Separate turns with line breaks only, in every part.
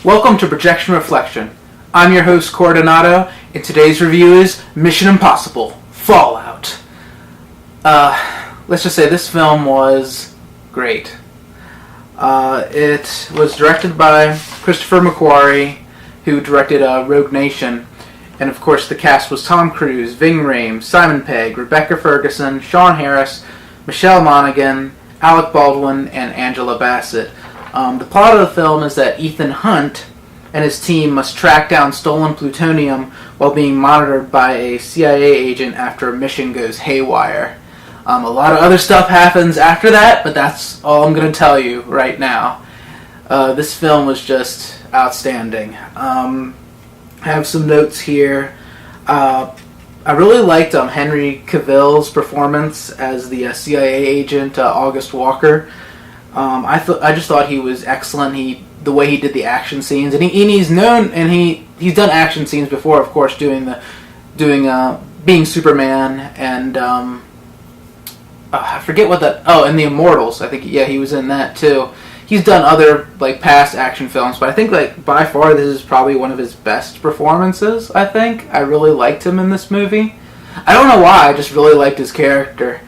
Welcome to Projection Reflection. I'm your host, Coordinato, and today's review is Mission Impossible Fallout. Let's just say this film was great. It was directed by Christopher McQuarrie, who directed Rogue Nation, and of course the cast was Tom Cruise, Ving Rhames, Simon Pegg, Rebecca Ferguson, Sean Harris, Michelle Monaghan, Alec Baldwin, and Angela Bassett. The plot of the film is that Ethan Hunt and his team must track down stolen plutonium while being monitored by a CIA agent after a mission goes haywire. A lot of other stuff happens after that, but that's all I'm going to tell you right now. This film was just outstanding. I have some notes here. I really liked Henry Cavill's performance as the CIA agent August Walker. I just thought he was excellent. The way he did the action scenes, and he's known, and he's done action scenes before, of course, doing being Superman, and I forget what that. Oh, and The Immortals. I think he was in that too. He's done other past action films, but I think by far this is probably one of his best performances. I think I really liked him in this movie. I don't know why. I just really liked his character.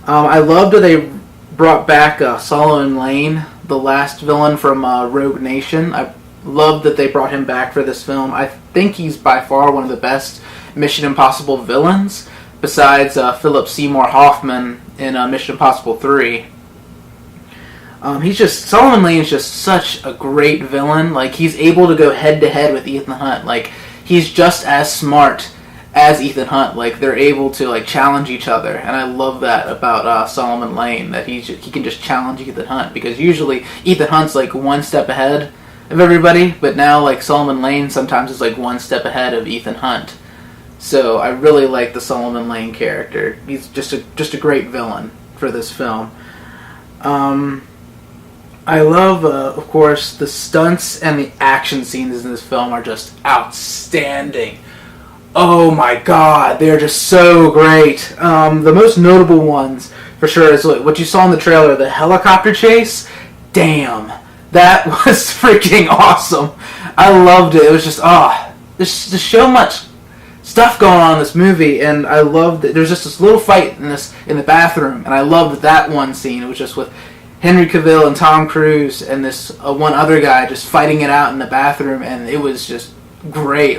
I loved that they brought back Solomon Lane, the last villain from Rogue Nation. I loved that they brought him back for this film. I think he's by far one of the best Mission Impossible villains, besides Philip Seymour Hoffman in Mission Impossible 3. Solomon Lane is just such a great villain. He's able to go head to head with Ethan Hunt. He's just as smart as Ethan Hunt. They're able to challenge each other, and I love that about Solomon Lane, that he can just challenge Ethan Hunt, because usually Ethan Hunt's one step ahead of everybody, but now Solomon Lane sometimes is one step ahead of Ethan Hunt. So I really like the Solomon Lane character. He's just a great villain for this film. I love, of course, the stunts and the action scenes in this film are just outstanding. Oh my god, they're just so great. The most notable ones, for sure, is what you saw in the trailer, the helicopter chase. Damn, that was freaking awesome. I loved it. It was just, there's just so much stuff going on in this movie, and I loved that there's just this little fight in the bathroom, and I loved that one scene. It was just with Henry Cavill and Tom Cruise and this one other guy just fighting it out in the bathroom, and it was just great.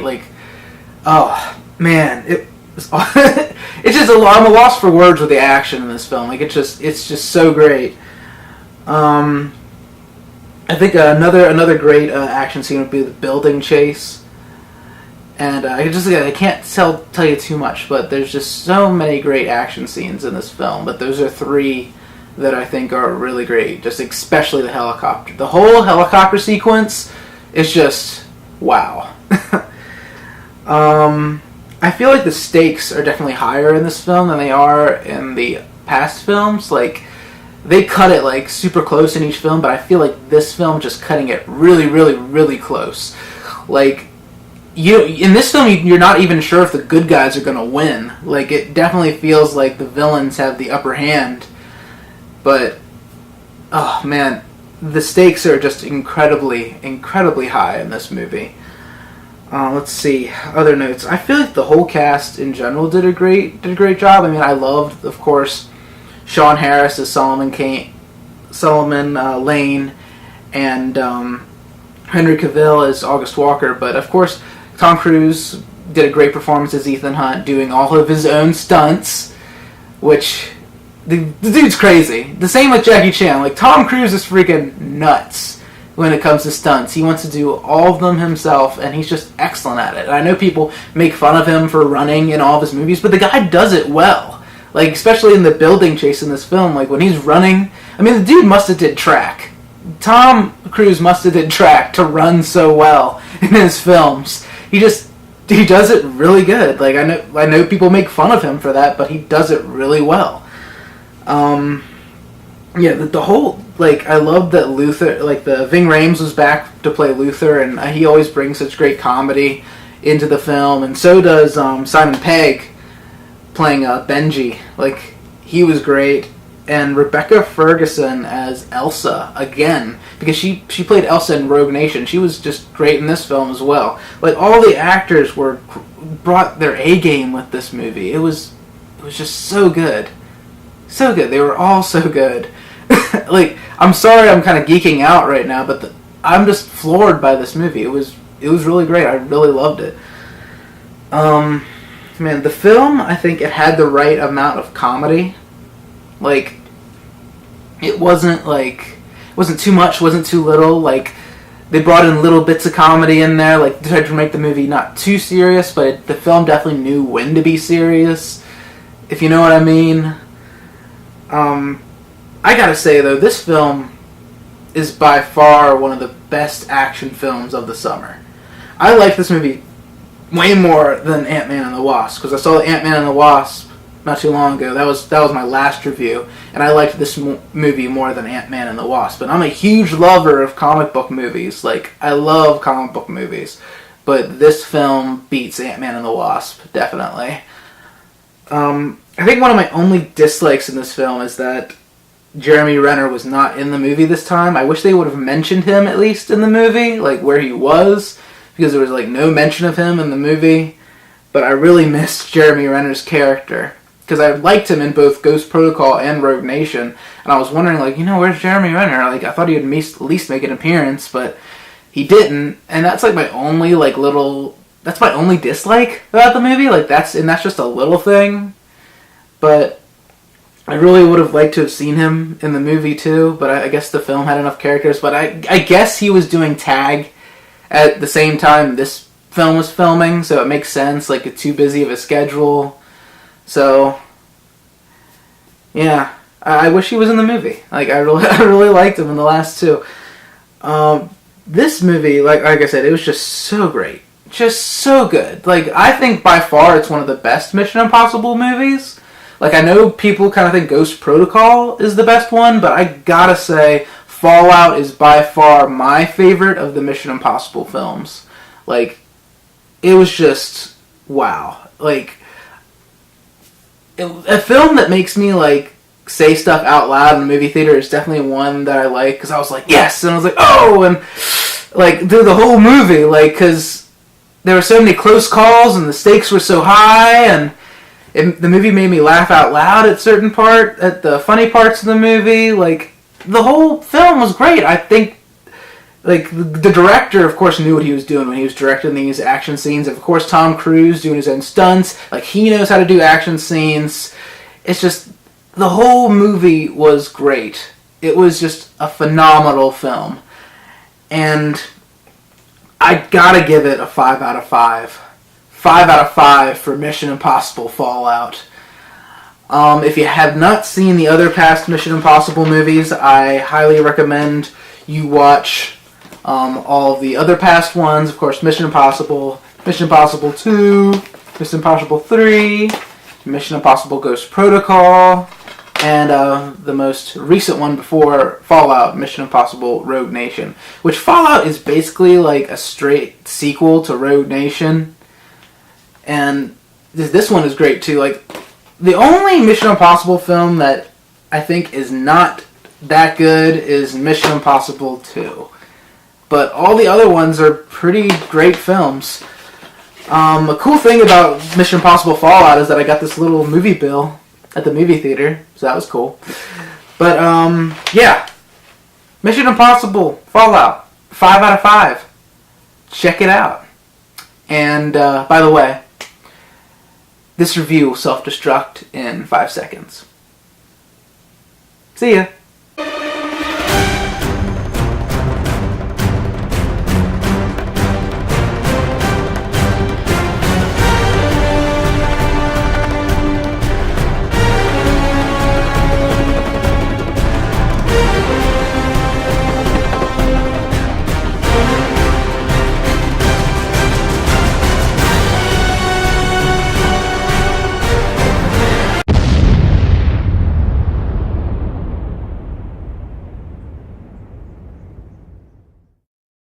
Oh man, it's just I'm a loss for words with the action in this film. It's just so great. I think another great action scene would be the building chase, and I can't tell you too much, but there's just so many great action scenes in this film. But those are three that I think are really great, just especially the helicopter. The whole helicopter sequence is just wow. I feel like the stakes are definitely higher in this film than they are in the past films. They cut it super close in each film, but I feel like this film just cutting it really, really, really close. In this film, you're not even sure if the good guys are gonna win. It definitely feels like the villains have the upper hand. But, oh man, the stakes are just incredibly, incredibly high in this movie. Let's see, other notes. I feel like the whole cast in general did a great job. I mean, I loved, of course, Sean Harris as Solomon Lane, and Henry Cavill as August Walker. But of course, Tom Cruise did a great performance as Ethan Hunt, doing all of his own stunts, which the dude's crazy. The same with Jackie Chan. Tom Cruise is freaking nuts when it comes to stunts. He wants to do all of them himself, and he's just excellent at it. And I know people make fun of him for running in all of his movies, but the guy does it well. Especially in the building chase in this film, when he's running I mean, the dude must have did track. Tom Cruise must have did track to run so well in his films. He does it really good. Like, I know people make fun of him for that, but he does it really well. Yeah, the whole, like, I love that Luther, like, the Ving Rhames was back to play Luther, and he always brings such great comedy into the film, and so does Simon Pegg playing Benji. Like, he was great. And Rebecca Ferguson as Elsa again, because she played Elsa in Rogue Nation. She was just great in this film as well. Like, all the actors brought their A game with this movie. It was just so good, so good. They were all so good. Like, I'm sorry, I'm kind of geeking out right now, but I'm just floored by this movie. It was really great. I really loved it. Man, the film, I think it had the right amount of comedy. Like, it wasn't too much, wasn't too little. Like, they brought in little bits of comedy in there, like, tried to make the movie not too serious, but the film definitely knew when to be serious, if you know what I mean. I gotta say, though, this film is by far one of the best action films of the summer. I like this movie way more than Ant-Man and the Wasp, because I saw Ant-Man and the Wasp not too long ago. That was my last review, and I liked this movie more than Ant-Man and the Wasp. But I'm a huge lover of comic book movies. Like, I love comic book movies, but this film beats Ant-Man and the Wasp, definitely. I think one of my only dislikes in this film is that Jeremy Renner was not in the movie this time. I wish they would have mentioned him at least in the movie, like where he was, because there was like no mention of him in the movie. But I really missed Jeremy Renner's character, because I liked him in both Ghost Protocol and Rogue Nation, and I was wondering, like, where's Jeremy Renner? Like, I thought he would at least make an appearance, but he didn't, and that's like my only that's my only dislike about the movie. Like, that's just a little thing, but I really would have liked to have seen him in the movie too. But I guess the film had enough characters. But I guess he was doing tag at the same time this film was filming, so it makes sense. Like, it's too busy of a schedule. So, yeah, I wish he was in the movie. Like, I really liked him in the last two. This movie, like I said, it was just so great. Just so good. Like, I think by far it's one of the best Mission Impossible movies. Like, I know people kind of think Ghost Protocol is the best one, but I gotta say, Fallout is by far my favorite of the Mission Impossible films. Like, it was just, wow. Like, a film that makes me, like, say stuff out loud in the movie theater is definitely one that I like, because I was like, yes! And I was like, oh! And, like, through the whole movie, like, because there were so many close calls, and the stakes were so high, and the movie made me laugh out loud at the funny parts of the movie. Like, the whole film was great. I think, like, the director, of course, knew what he was doing when he was directing these action scenes. Of course, Tom Cruise doing his own stunts. Like, he knows how to do action scenes. It's just, the whole movie was great. It was just a phenomenal film. And I gotta give it a 5 out of 5. 5 out of 5 for Mission Impossible Fallout. If you have not seen the other past Mission Impossible movies, I highly recommend you watch all of the other past ones. Of course, Mission Impossible 2, Mission Impossible 3, Mission Impossible Ghost Protocol, and the most recent one before Fallout, Mission Impossible Rogue Nation. Which Fallout is basically like a straight sequel to Rogue Nation. And this one is great too. Like, the only Mission Impossible film that I think is not that good is Mission Impossible 2. But all the other ones are pretty great films. A cool thing about Mission Impossible Fallout is that I got this little movie bill at the movie theater, so that was cool. But, yeah. Mission Impossible Fallout, 5 out of 5. Check it out. And, by the way, this review will self-destruct in 5 seconds. See ya.